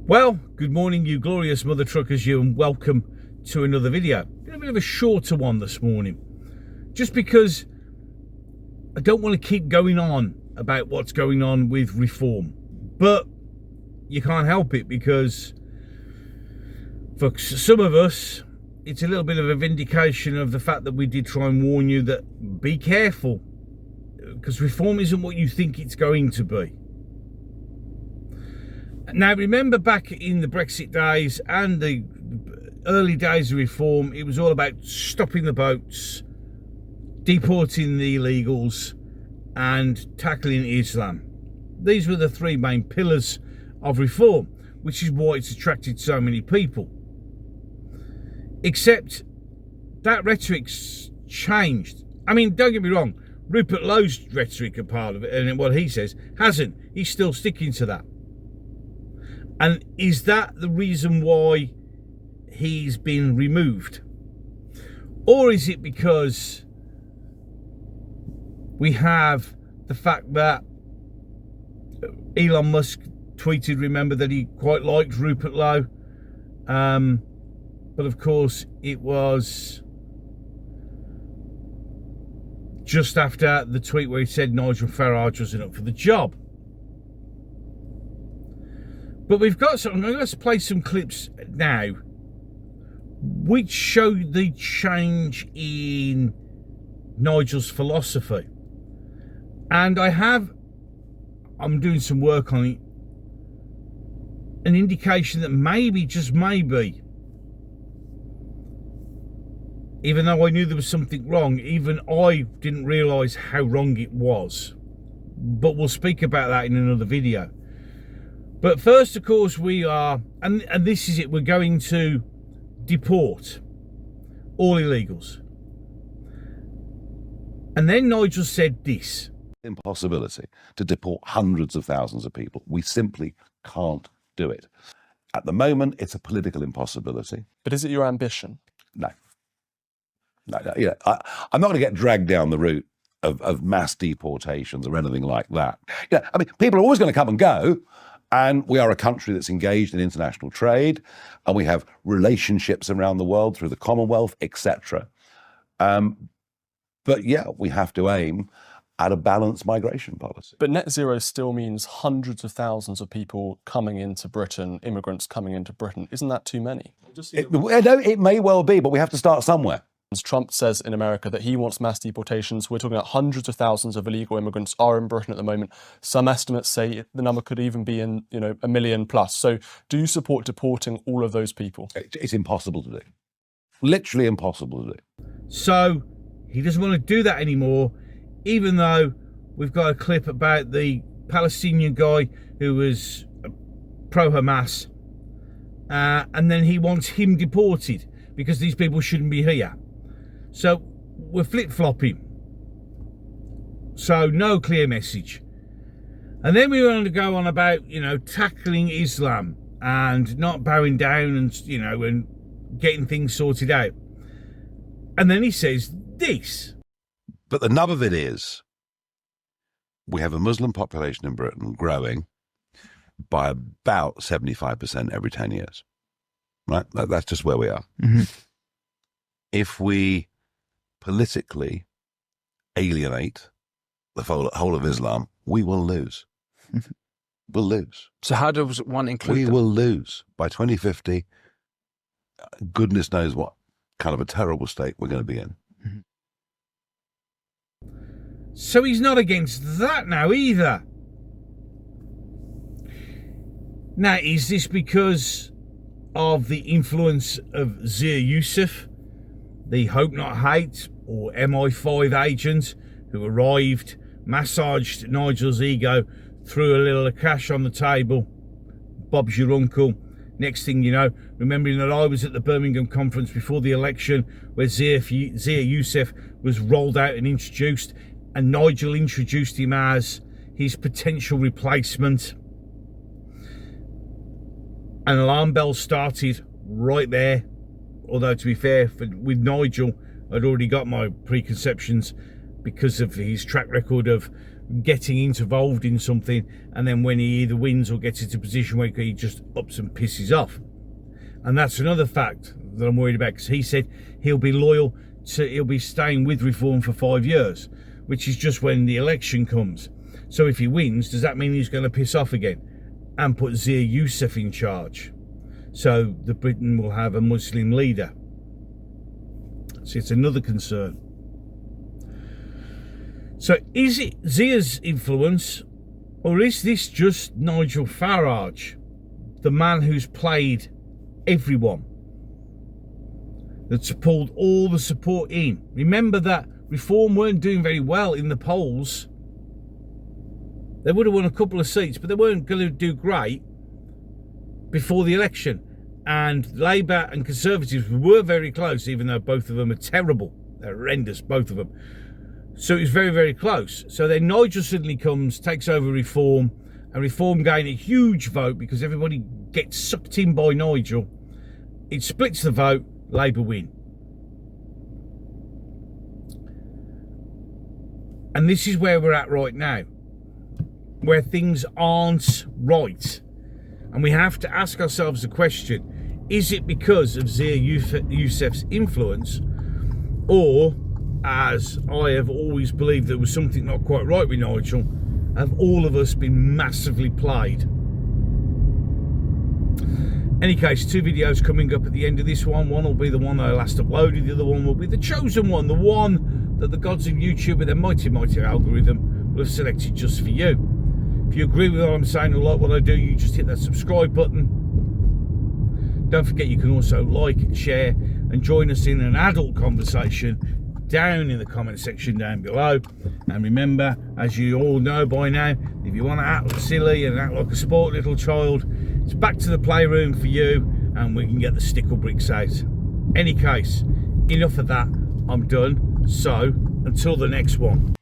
Well, good morning, you glorious mother truckers, you, and welcome to another video. A bit of a shorter one this morning, just because I don't want to keep going on about what's going on with reform, but you can't help it, because for some of us it's a little bit of a vindication of the fact that we did try and warn you that be careful, because reform isn't what you think it's going to be. Now, remember back in the Brexit days and the early days of reform, it was all about stopping the boats, deporting the illegals, and tackling Islam. These were the three main pillars of reform, which is why it's attracted so many people. Except that rhetoric's changed. I mean, don't get me wrong, Rupert Lowe's rhetoric, a part of it, and what he says, hasn't. He's still sticking to that. And is that the reason why he's been removed? Or is it because we have the fact that Elon Musk tweeted, remember, that he quite liked Rupert Lowe? But of course, it was just after the tweet where he said Nigel Farage wasn't up for the job. But we've got some, I'm going to play some clips now which show the change in Nigel's philosophy. And I'm doing some work on it, an indication that maybe, just maybe, even though I knew there was something wrong, even I didn't realise how wrong it was. But we'll speak about that in another video. But first, of course, we are, and this is it, we're going to deport all illegals. And then Nigel said this. Impossibility to deport hundreds of thousands of people. We simply can't do it. At the moment, it's a political impossibility. But is it your ambition? No. Yeah, I'm not going to get dragged down the route of mass deportations or anything like that. Yeah, I mean, people are always going to come and go. And we are a country that's engaged in international trade, and we have relationships around the world through the Commonwealth, etc. But yeah, we have to aim at a balanced migration policy. But net zero still means hundreds of thousands of people coming into Britain, immigrants coming into Britain. Isn't that too many? It may well be, but we have to start somewhere. Trump says in America that he wants mass deportations. We're talking about hundreds of thousands of illegal immigrants are in Britain at the moment. Some estimates say the number could even be in, 1 million plus. So do you support deporting all of those people? It's impossible to do. Literally impossible to do. So he doesn't want to do that anymore, even though we've got a clip about the Palestinian guy who was pro-Hamas, and then he wants him deported because these people shouldn't be here. So we're flip-flopping. So no clear message. And then we want to go on about, tackling Islam and not bowing down and, and getting things sorted out. And then he says this. But the nub of it is, we have a Muslim population in Britain growing by about 75% every 10 years. Right? That's just where we are. Mm-hmm. If we politically alienate the whole of Islam, we will lose. We'll lose. So how does one include them? We will lose. By 2050, goodness knows what kind of a terrible state we're going to be in. Mm-hmm. So he's not against that now either. Now, is this because of the influence of Zia Yousef, the Hope Not Hate or MI5 agent who arrived, massaged Nigel's ego, threw a little cash on the table? Bob's your uncle. Next thing you know, remembering that I was at the Birmingham conference before the election where Zia Yousef was rolled out and introduced, and Nigel introduced him as his potential replacement. An alarm bell started right there. Although, to be fair, with Nigel, I'd already got my preconceptions because of his track record of getting involved in something, and then when he either wins or gets into a position where he just ups and pisses off. And that's another fact that I'm worried about, because he said he'll be staying with Reform for 5 years, which is just when the election comes. So if he wins, does that mean he's going to piss off again and put Zia Yousef in charge? So the Britain will have a Muslim leader. So it's another concern. So is it Zia's influence, or is this just Nigel Farage, the man who's played everyone, that's pulled all the support in? Remember that Reform weren't doing very well in the polls. They would have won a couple of seats, but they weren't going to do great before the election. And Labour and Conservatives were very close, even though both of them are terrible. They're horrendous, both of them. So it was very, very close. So then Nigel suddenly comes, takes over Reform, and Reform gain a huge vote because everybody gets sucked in by Nigel. It splits the vote, Labour win. And this is where we're at right now, where things aren't right. And we have to ask ourselves the question, is it because of Zia Yousef's influence, or, as I have always believed, there was something not quite right with Nigel, have all of us been massively played? Any case, 2 videos coming up at the end of this one. One will be the one I last uploaded, the other one will be the chosen one, the one that the gods of YouTube with their mighty, mighty algorithm will have selected just for you. If you agree with what I'm saying or like what I do, you just hit that subscribe button. Don't forget you can also like, share and join us in an adult conversation down in the comment section down below. And remember, as you all know by now, if you want to act silly and act like a sport little child, it's back to the playroom for you, and we can get the stickle bricks out. Any case, enough of that, I'm done. So until the next one.